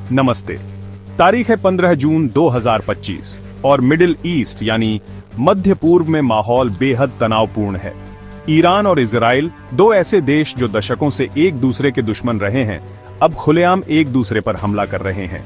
नमस्ते। तारीख है 15 जून 2025 और मिडिल ईस्ट यानी मध्य पूर्व में माहौल बेहद तनावपूर्ण है। ईरान और इजराइल, दो ऐसे देश जो दशकों से एक दूसरे के दुश्मन रहे हैं, अब खुलेआम एक दूसरे पर हमला कर रहे हैं।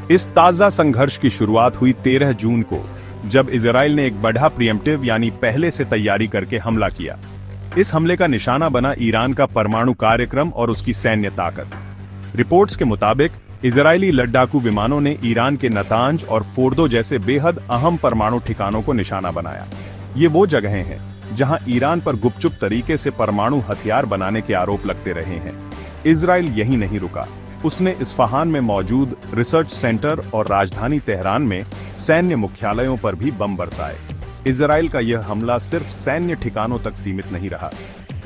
इस ताजा संघर्ष की शुरुआत हुई 13 जून को, जब इजराइल ने एक बड़ा प्रीएम्प्टिव यानी पहले से तैयारी करके हमला किया। इस हमले का निशाना बना ईरान का परमाणु कार्यक्रम और उसकी सैन्य ताकत। रिपोर्ट्स के मुताबिक इजरायली लड़ाकू विमानों ने ईरान के नतांज और फोर्दो जैसे बेहद अहम परमाणु ठिकानों को निशाना बनाया। ये वो जगहें हैं जहां ईरान पर गुपचुप तरीके से परमाणु हथियार बनाने के आरोप लगते रहे हैं। इजराइल यहीं नहीं रुका, उसने इस्फहान में मौजूद रिसर्च सेंटर और राजधानी तेहरान में सैन्य मुख्यालयों पर भी बम बरसाए। इजराइल का यह हमला सिर्फ सैन्य ठिकानों तक सीमित नहीं रहा,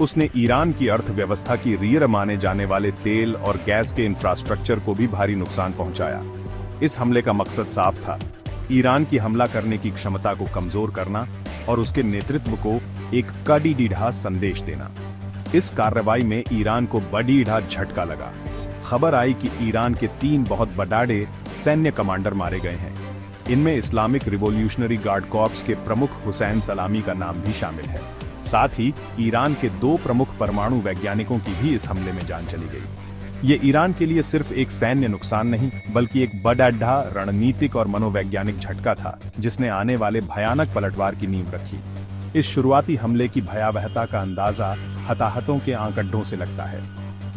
उसने ईरान की अर्थव्यवस्था की रीढ़ माने जाने वाले तेल और गैस के इंफ्रास्ट्रक्चर को भी भारी नुकसान पहुंचाया। इस हमले का मकसद साफ था, ईरान की हमला करने की क्षमता को कमजोर करना और उसके नेतृत्व को एक कड़ीढ़ा संदेश देना। इस कार्रवाई में ईरान को बड़ीढ़ा झटका लगा। खबर आई कि ईरान के 3 बहुत बड़े सैन्य कमांडर मारे गए हैं। इनमें इस्लामिक रिवॉल्यूशनरी गार्ड कॉर्प्स के प्रमुख हुसैन सलामी का नाम भी शामिल है। साथ ही ईरान के 2 प्रमुख परमाणु वैज्ञानिकों की भी इस हमले में जान चली गई। ये ईरान के लिए सिर्फ एक सैन्य नुकसान नहीं, बल्कि एक बड़ा रणनीतिक और मनोवैज्ञानिक झटका था, जिसने आने वाले भयानक पलटवार की नींव रखी। इस शुरुआती हमले की भयावहता का अंदाजा हताहतों के आंकड़ों से लगता है।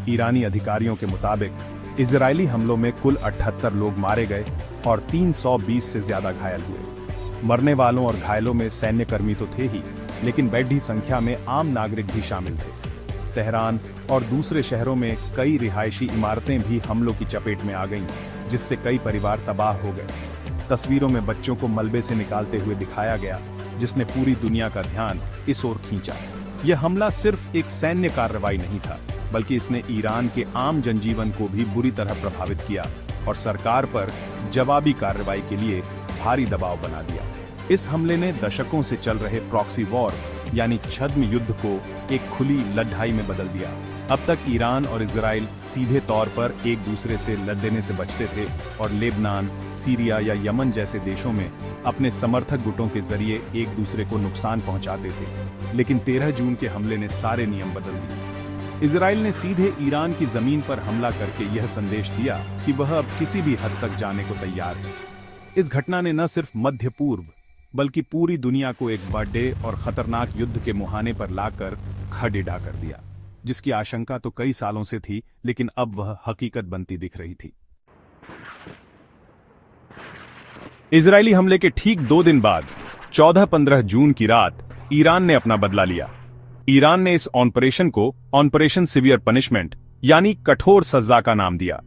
ईरानी अधिकारियों के मुताबिक इजरायली हमलों में कुल 78 लोग मारे गए और 320 से ज्यादा घायल हुए। मरने वालों और घायलों में सैन्यकर्मी तो थे ही, लेकिन बड़ी संख्या में आम नागरिक भी शामिल थे। तेहरान और दूसरे शहरों में कई रिहायशी इमारतें भी हमलों की चपेट में आ गईं, जिससे कई परिवार तबाह हो गए। तस्वीरों में बच्चों को मलबे से निकालते हुए दिखाया गया, जिसने पूरी दुनिया का ध्यान इस ओर खींचा। यह हमला सिर्फ एक सैन्य कार्रवाई नहीं था, बल्कि इसने ईरान के आम जनजीवन को भी बुरी तरह प्रभावित किया और सरकार पर जवाबी कार्रवाई के लिए भारी दबाव बना दिया। इस हमले ने दशकों से चल रहे प्रॉक्सी वॉर यानी छद्म युद्ध को एक खुली लड़ाई में बदल दिया। अब तक ईरान और इजराइल सीधे तौर पर एक दूसरे से लड़ने से बचते थे और लेबनान, सीरिया या यमन जैसे देशों में अपने समर्थक गुटों के जरिए एक दूसरे को नुकसान पहुंचाते थे। लेकिन 13 जून के हमले ने सारे नियम बदल दिए। इजराइल ने सीधे ईरान की जमीन पर हमला करके यह संदेश दिया कि वह अब किसी भी हद तक जाने को तैयार है। इस घटना ने न सिर्फ मध्य पूर्व बल्कि पूरी दुनिया को एक बड़े और खतरनाक युद्ध के मुहाने पर लाकर खड़ेड़ा कर दिया, जिसकी आशंका तो कई सालों से थी, लेकिन अब वह हकीकत बनती दिख रही थी। इजरायली हमले के ठीक 2 दिन बाद 14-15 जून की रात ईरान ने अपना बदला लिया। ईरान ने इस ऑपरेशन को ऑपरेशन सिवियर पनिशमेंट यानी कठोर सजा का नाम दिया।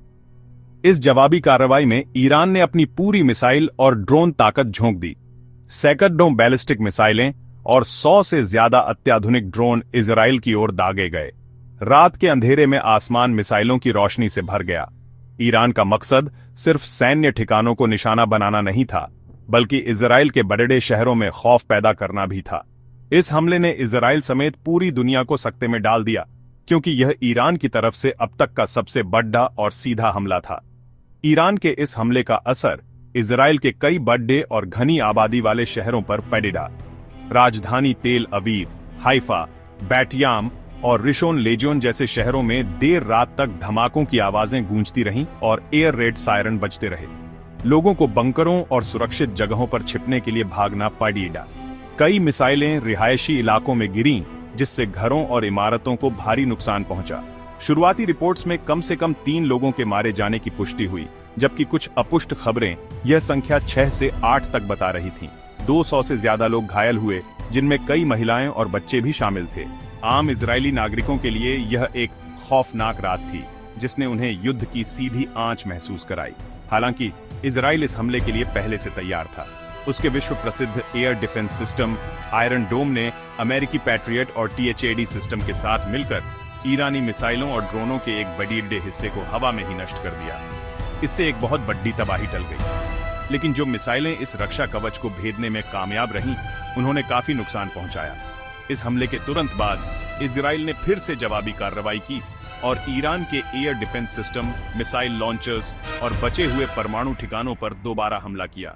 इस जवाबी कार्रवाई में ईरान ने अपनी पूरी मिसाइल और ड्रोन ताकत झोंक दी। सैकड़ों बैलिस्टिक मिसाइलें और 100 से ज्यादा अत्याधुनिक ड्रोन इजराइल की ओर दागे गए। रात के अंधेरे में आसमान मिसाइलों की रोशनी से भर गया। ईरान का मकसद सिर्फ सैन्य ठिकानों को निशाना बनाना नहीं था, बल्कि इजराइल के बड़े शहरों में खौफ पैदा करना भी था। इस हमले ने इजराइल समेत पूरी दुनिया को सकते में डाल दिया, क्योंकि यह ईरान की तरफ से अब तक का सबसे बड़ा और सीधा हमला था। ईरान के इस हमले का असर इजराइल के कई बड़े और घनी आबादी वाले शहरों पर पड़ेगा। राजधानी तेल अवीव, हाइफा, बैटयाम और रिशोन लेजियोन जैसे शहरों में देर रात तक धमाकों की आवाजें गूंजती रहीं और एयर रेड सायरन बजते रहे। लोगों को बंकरों और सुरक्षित जगहों पर छिपने के लिए भागना पड़ा। कई मिसाइलें रिहायशी इलाकों में गिरीं, जिससे घरों और इमारतों को भारी नुकसान पहुंचा। शुरुआती रिपोर्ट्स में कम से कम 3 लोगों के मारे जाने की पुष्टि हुई, जबकि कुछ अपुष्ट खबरें यह संख्या 6 से 8 तक बता रही थीं। 200 से ज्यादा लोग घायल हुए, जिनमें कई महिलाएं और बच्चे भी शामिल थे। आम इजरायली नागरिकों के लिए यह एक खौफनाक रात थी, जिसने उन्हें युद्ध की सीधी आंच महसूस कराई। हालांकि इजराइल इस हमले के लिए पहले से तैयार था। उसके विश्व प्रसिद्ध एयर डिफेंस सिस्टम आयरन डोम ने अमेरिकी पैट्रियट और THAAD सिस्टम के साथ मिलकर ईरानी मिसाइलों और ड्रोनों के एक बड़े हिस्से को हवा में ही नष्ट कर दिया। इससे एक बहुत बड़ी तबाही टल गई। लेकिन जो मिसाइलें इस रक्षा कवच को भेदने में कामयाब रहीं, उन्होंने काफी नुकसान पहुंचाया। इस हमले के तुरंत बाद इजराइल ने फिर से जवाबी कार्रवाई की और ईरान के air defence system, missile launchers और बचे हुए परमाणु ठिकानों पर दोबारा हमला किया।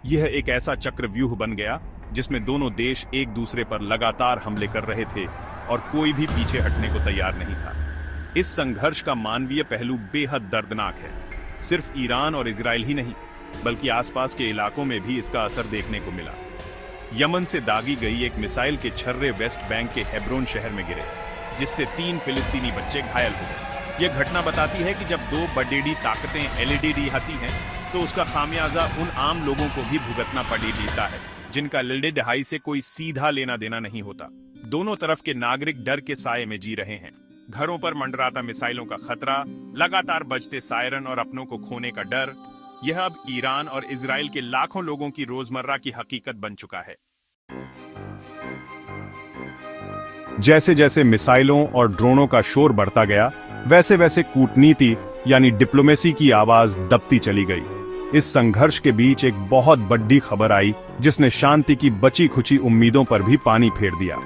यह एक ऐसा चक्रव्यूह बन गया जिसमें दोनों देश एक दूसरे पर लगातार हमले कर रहे थे और कोई भी पीछे हटने को तैयार नहीं था। इस संघर्ष का मानवीय पहलू बेहद दर्दनाक है। सिर्फ ईरान और इजराइल ही नहीं, बल्कि आसपास के इलाकों में भी इसका असर देखने को मिला। यमन से दागी गई एक मिसाइल के छर्रे वेस्ट बैंक के हेब्रोन शहर में गिरे, जिससे 3 फिलिस्तीनी बच्चे घायल हो गए। यह घटना बताती है कि जब 2 बड़ेडी ताकतें एलईडी आती हैं, तो उसका खामियाजा उन आम लोगों को भी भुगतना पड़ता है जिनका लिल्डे दहाई से कोई सीधा लेना देना नहीं होता। दोनों तरफ के नागरिक डर के साये में जी रहे हैं। घरों पर मंडराता मिसाइलों का खतरा, लगातार बजते सायरन और अपनों को खोने का डर, यह अब ईरान और इजराइल के लाखों लोगों की रोजमर्रा की हकीकत बन चुका है। जैसे जैसे मिसाइलों और ड्रोनों का शोर बढ़ता गया, वैसे वैसे कूटनीति यानी डिप्लोमेसी की आवाज दबती चली गई। इस संघर्ष के बीच एक बहुत बड़ी खबर आई जिसने शांति की बची खुची उम्मीदों पर भी पानी फेर दिया।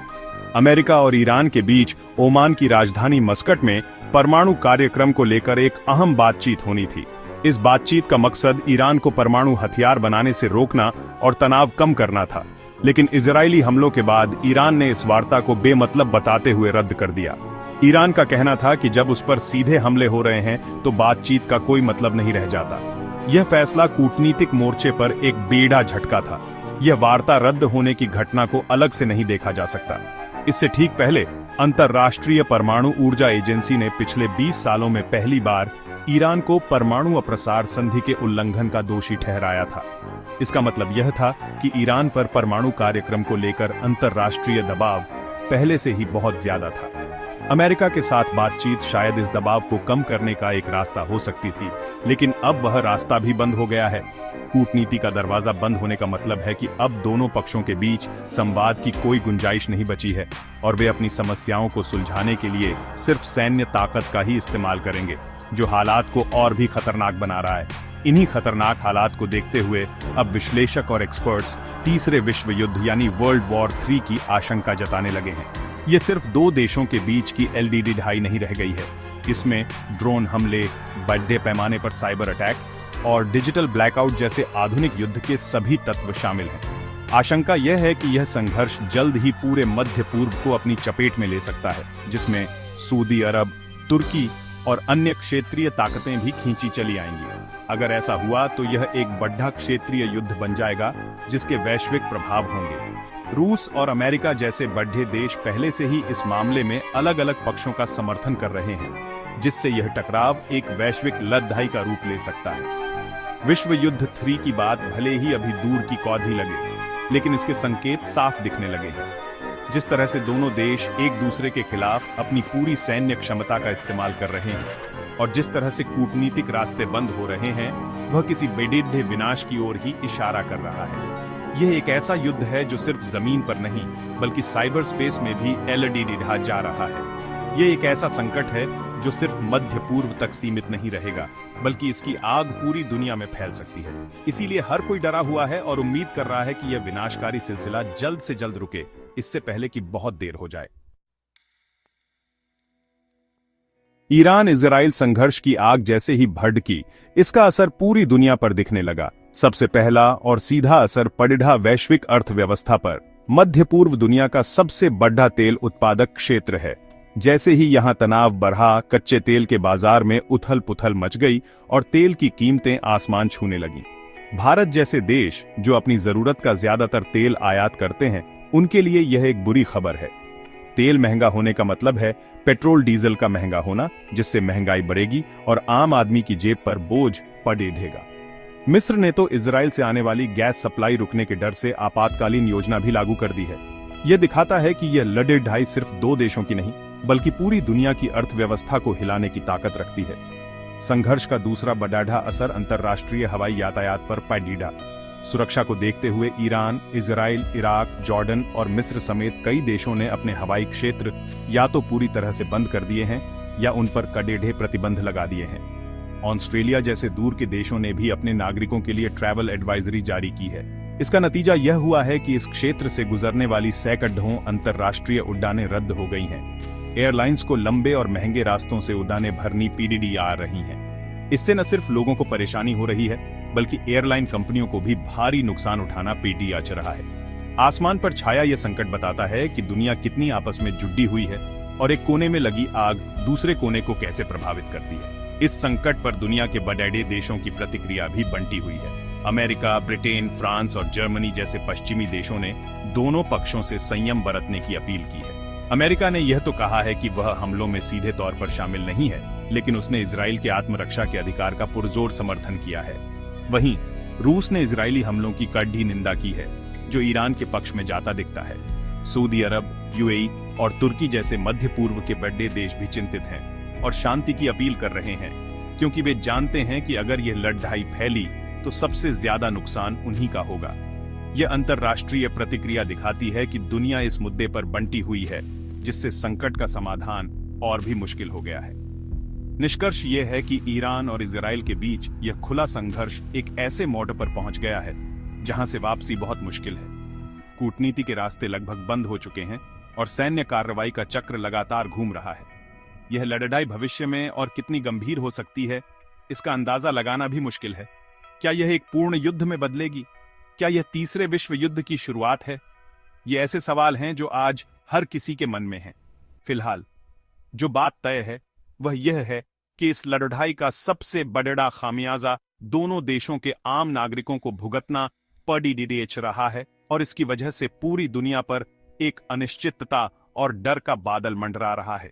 अमेरिका और ईरान के बीच ओमान की राजधानी मस्कट में परमाणु कार्यक्रम को लेकर एक अहम बातचीत होनी थी। इस बातचीत का मकसद ईरान को परमाणु हथियार बनाने से रोकना और तनाव कम करना था, लेकिन इजरायली हमलों के बाद ईरान ने इस वार्ता को बेमतलब बताते हुए रद्द कर दिया। ईरान का कहना था कि जब उस पर सीधे हमले हो रहे हैं तो बातचीत का कोई मतलब नहीं रह जाता। यह फैसला कूटनीतिक मोर्चे पर एक बेड़ा झटका था। यह वार्ता रद्द होने की घटना को अलग से नहीं देखा जा सकता। इससे ठीक पहले अंतर्राष्ट्रीय परमाणु ऊर्जा एजेंसी ने पिछले 20 सालों में पहली बार ईरान को परमाणु अप्रसार संधि के उल्लंघन का दोषी ठहराया था। इसका मतलब यह था कि ईरान पर परमाणु कार्यक्रम को लेकर अंतर्राष्ट्रीय दबाव पहले से ही बहुत ज्यादा था। अमेरिका के साथ बातचीत शायद इस दबाव को कम करने का एक रास्ता हो सकती थी, लेकिन अब वह रास्ता भी बंद हो गया है। कूटनीति का दरवाजा बंद होने का मतलब है कि अब दोनों पक्षों के बीच संवाद की कोई गुंजाइश नहीं बची है और वे अपनी समस्याओं को सुलझाने के लिए सिर्फ सैन्य ताकत का ही इस्तेमाल करेंगे, जो हालात को और भी खतरनाक बना रहा है। इन्हीं खतरनाक हालात को देखते हुए अब विश्लेषक और एक्सपर्ट्स तीसरे विश्व युद्ध यानी वर्ल्ड वॉर 3 की आशंका जताने लगे हैं। ये सिर्फ 2 देशों के बीच की एलईडी ढाई नहीं रह गई है। इसमें ड्रोन हमले, बड़े पैमाने पर साइबर अटैक और डिजिटल ब्लैकआउट जैसे आधुनिक युद्ध के सभी तत्व शामिल हैं। आशंका यह है कि यह संघर्ष जल्द ही पूरे मध्य पूर्व को अपनी चपेट में ले सकता है, जिसमें सऊदी अरब, तुर्की और अन्य क्षेत्रीय ताकतें भी खींची चली आएंगी। अगर ऐसा हुआ तो यह एक बड़ा क्षेत्रीय युद्ध बन जाएगा जिसके वैश्विक प्रभाव होंगे। रूस और अमेरिका जैसे बड़े देश पहले से ही इस मामले में अलग अलग पक्षों का समर्थन कर रहे हैं, जिससे यह टकराव एक वैश्विक लड़ाई का रूप ले सकता है। विश्व युद्ध 3 की बात भले ही अभी दूर की कौध ही लगे, लेकिन इसके संकेत साफ दिखने लगे हैं। जिस तरह से दोनों देश एक दूसरे के खिलाफ अपनी पूरी सैन्य क्षमता का इस्तेमाल कर रहे हैं और जिस तरह से कूटनीतिक रास्ते बंद हो रहे हैं, वह किसी बेडिड्ढे विनाश की ओर ही इशारा कर रहा है। यह एक ऐसा युद्ध है जो सिर्फ जमीन पर नहीं, बल्कि साइबर स्पेस में भी एलईडी ढा जा रहा है। यह एक ऐसा संकट है जो सिर्फ मध्य पूर्व तक सीमित नहीं रहेगा, बल्कि इसकी आग पूरी दुनिया में फैल सकती है। इसीलिए हर कोई डरा हुआ है और उम्मीद कर रहा है कि यह विनाशकारी सिलसिला जल्द से जल्द रुके, इससे पहले कि बहुत देर हो जाए। ईरान इजराइल संघर्ष की आग जैसे ही भड़की, इसका असर पूरी दुनिया पर दिखने लगा। सबसे पहला और सीधा असर पड़ा वैश्विक अर्थव्यवस्था पर। मध्य पूर्व दुनिया का सबसे बड़ा तेल उत्पादक क्षेत्र है। जैसे ही यहां तनाव बढ़ा, कच्चे तेल के बाजार में उथल पुथल मच गई और तेल की कीमतें आसमान छूने लगीं। भारत जैसे देश जो अपनी जरूरत का ज्यादातर तेल आयात करते हैं, उनके लिए यह एक बुरी खबर है। तेल महंगा होने का मतलब है पेट्रोल डीजल का महंगा होना, जिससे महंगाई बढ़ेगी और आम आदमी की जेब पर बोझ पड़ेगा। मिस्र ने तो इजराइल से आने वाली गैस सप्लाई रुकने के डर से आपातकालीन योजना भी लागू कर दी है। यह दिखाता है कि यह लड़ाई सिर्फ 2 देशों की नहीं, बल्कि पूरी दुनिया की अर्थव्यवस्था को हिलाने की ताकत रखती है। संघर्ष का दूसरा बड़ा असर अंतर्राष्ट्रीय हवाई यातायात पर पड़ा। सुरक्षा को देखते हुए ईरान, इजराइल, इराक, जॉर्डन और मिस्र समेत कई देशों ने अपने हवाई क्षेत्र या तो पूरी तरह से बंद कर दिए हैं या उन पर कड़े प्रतिबंध लगा दिए हैं। ऑस्ट्रेलिया जैसे दूर के देशों ने भी अपने नागरिकों के लिए ट्रैवल एडवाइजरी जारी की है। इसका नतीजा यह हुआ है कि इस क्षेत्र से गुजरने वाली सैकड़ों अंतर्राष्ट्रीय उड़ानें रद्द हो गई हैं। एयरलाइंस को लंबे और महंगे रास्तों से उड़ानें भरनी पीडीडी आ रही हैं। इससे न सिर्फ लोगों को परेशानी हो रही है, बल्कि एयरलाइन कंपनियों को भी भारी नुकसान उठाना पेटी आच रहा है। आसमान पर छाया यह संकट बताता है कि दुनिया कितनी आपस में जुड़ी हुई है और एक कोने में लगी आग दूसरे कोने को कैसे प्रभावित करती है। इस संकट पर दुनिया के बड़े देशों की प्रतिक्रिया भी बंटी हुई है। अमेरिका, ब्रिटेन, फ्रांस और जर्मनी जैसे पश्चिमी देशों ने दोनों पक्षों से संयम बरतने की अपील की है। अमेरिका ने यह तो कहा है कि वह हमलों में सीधे तौर पर शामिल नहीं है, लेकिन उसने इजराइल के आत्मरक्षा के अधिकार का पुरजोर समर्थन किया है। वहीं रूस ने इजरायली हमलों की कड़ी निंदा की है, जो ईरान के पक्ष में जाता दिखता है। सऊदी अरब, यूएई और तुर्की जैसे मध्य पूर्व के बड़े देश भी चिंतित हैं और शांति की अपील कर रहे हैं, क्योंकि वे जानते हैं कि अगर यह लड़ाई फैली तो सबसे ज्यादा नुकसान उन्हीं का होगा। यह अंतर्राष्ट्रीय प्रतिक्रिया दिखाती है कि दुनिया इस मुद्दे पर बंटी हुई है, जिससे संकट का समाधान और भी मुश्किल हो गया है। निष्कर्ष यह है कि ईरान और इजराइल के बीच यह खुला संघर्ष एक ऐसे मोड़ पर पहुंच गया है जहां से वापसी बहुत मुश्किल है। कूटनीति के रास्ते लगभग बंद हो चुके हैं और सैन्य कार्रवाई का चक्र लगातार घूम रहा है। यह लड़ाई भविष्य में और कितनी गंभीर हो सकती है, इसका अंदाजा लगाना भी मुश्किल है। क्या यह एक पूर्ण युद्ध में बदलेगी? क्या यह तीसरे विश्व युद्ध की शुरुआत है? ये ऐसे सवाल हैं जो आज हर किसी के मन में हैं। फिलहाल जो बात तय है वह यह है कि इस लड़ाई का सबसे बड़ा खामियाजा दोनों देशों के आम नागरिकों को भुगतना पड़ रहा है और इसकी वजह से पूरी दुनिया पर एक अनिश्चितता और डर का बादल मंडरा रहा है।